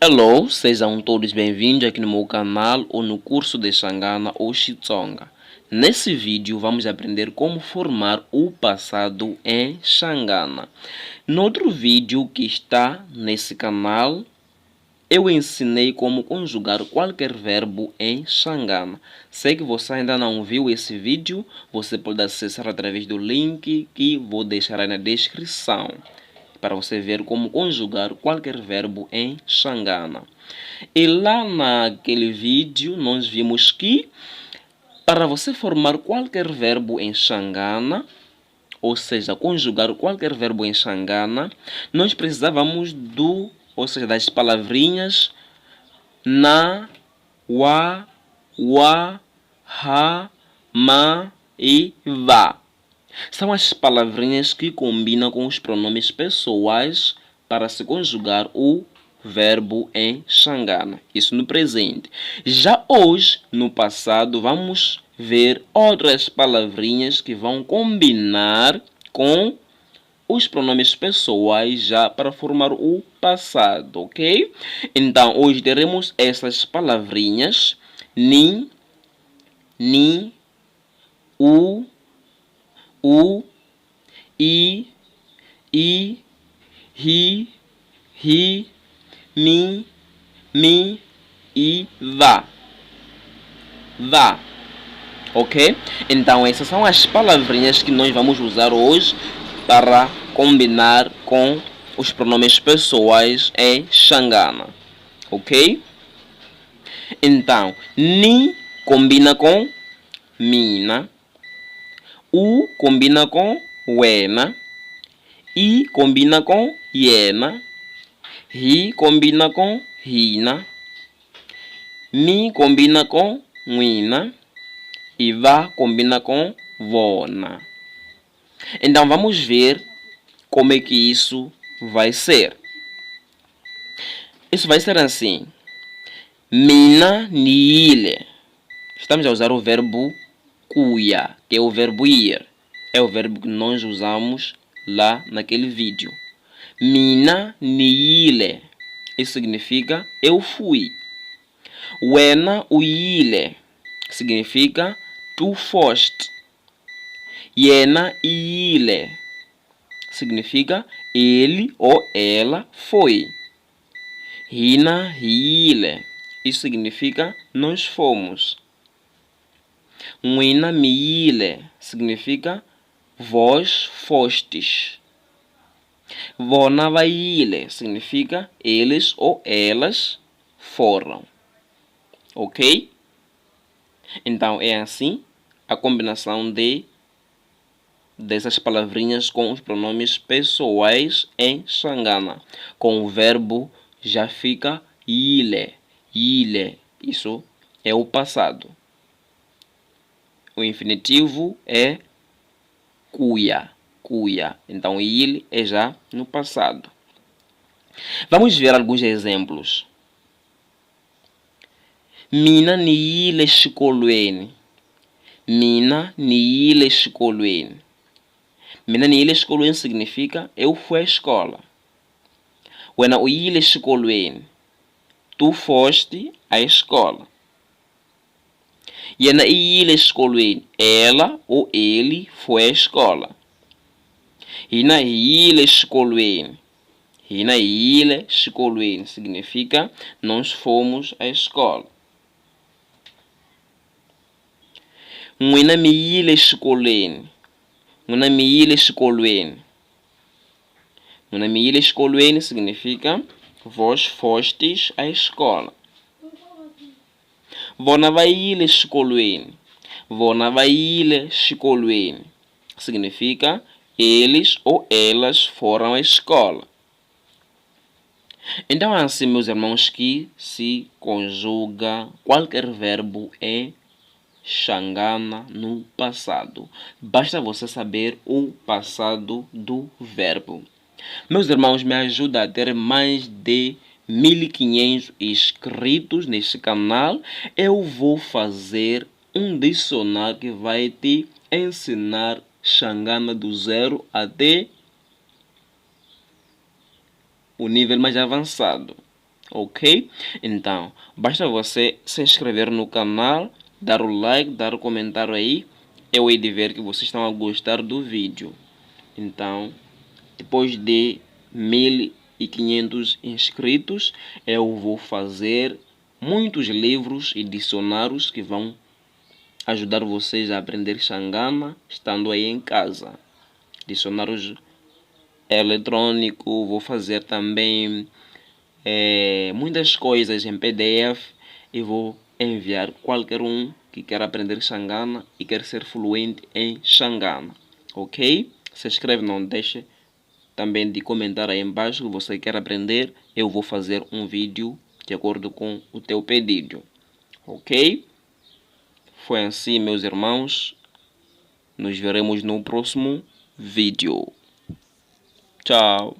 Hello, sejam todos bem-vindos aqui no meu canal ou no curso de Xangana ou Xitsonga. Nesse vídeo vamos aprender como formar o passado em Xangana. No outro vídeo que está nesse canal, eu ensinei como conjugar qualquer verbo em Xangana. Se que você ainda não viu esse vídeo, você pode acessar através do link que vou deixar aí na descrição, para você ver como conjugar qualquer verbo em Xangana. E lá naquele vídeo nós vimos que para você formar qualquer verbo em Xangana, ou seja, conjugar qualquer verbo em Xangana, nós precisávamos das palavrinhas na, wa, ha, ma e va. São as palavrinhas que combinam com os pronomes pessoais para se conjugar o verbo em Xangana. Isso no presente. Já hoje, no passado, vamos ver outras palavrinhas que vão combinar com os pronomes pessoais já para formar o passado, ok? Então, hoje teremos essas palavrinhas: ni, u, i, ri, mi e va. Ok? Então essas são as palavrinhas que nós vamos usar hoje para combinar com os pronomes pessoais em Xangana. Ok? Então, ni combina com mina, u combina com wena, i combina com yena, ri combina com rina, mi combina com nwina e va combina com vona. Então vamos ver como é que isso vai ser. Isso vai ser assim: mina niile. Estamos a usar o verbo kuya, que é o verbo ir. É o verbo que nós usamos lá naquele vídeo. Mina niile. Isso significa eu fui. Wena uile significa tu foste. Yena ile significa ele ou ela foi. Hina ile, isso significa nós fomos. Nwina miile significa vós fostes. Vona vaile significa eles ou elas foram. Ok? Então é assim a combinação dessas palavrinhas com os pronomes pessoais em Xangana. Com o verbo já fica ile. Isso é o passado. O infinitivo é kuya. Então ile é já no passado. Vamos ver alguns exemplos. Mina niyile eshikolweni. Mina niyile eshikolweni. Mina niyile eshikolweni significa eu fui à escola. Wena uyile eshikolweni. Tu foste à escola. Yena iyile eshikolweni. Ela ou ele foi à escola. Hina hiyile eshikolweni. Hina hiyile eshikolweni significa nós fomos à escola. Nwina miyile eshikolweni. Nwina miyile eshikolweni. Nwina miyile eshikolweni significa vós fostes à escola. Vona vaile eshikolweni. Vona vaile eshikolweni significa eles ou elas foram à escola. Então é assim, meus irmãos, que se conjuga qualquer verbo em Xangana no passado. Basta você saber o passado do verbo. Meus irmãos, me ajuda a ter mais de 1500 inscritos neste canal. Eu vou fazer um dicionário que vai te ensinar Xangana do zero até o nível mais avançado. ok? Então, basta você se inscrever no canal, dar o like, dar o comentário aí. Eu hei de ver que vocês estão a gostar do vídeo. Então, depois de 1500 inscritos, eu vou fazer muitos livros e dicionários que vão ajudar vocês a aprender Xangana estando aí em casa. Dicionários eletrônicos, vou fazer também muitas coisas em PDF e vou enviar qualquer um que quer aprender Xangana e quer ser fluente em Xangana, ok? Se inscreve, não deixe também de comentar aí embaixo que você quer aprender. Eu vou fazer um vídeo de acordo com o teu pedido, ok? Foi assim, meus irmãos. Nos veremos no próximo vídeo. Tchau.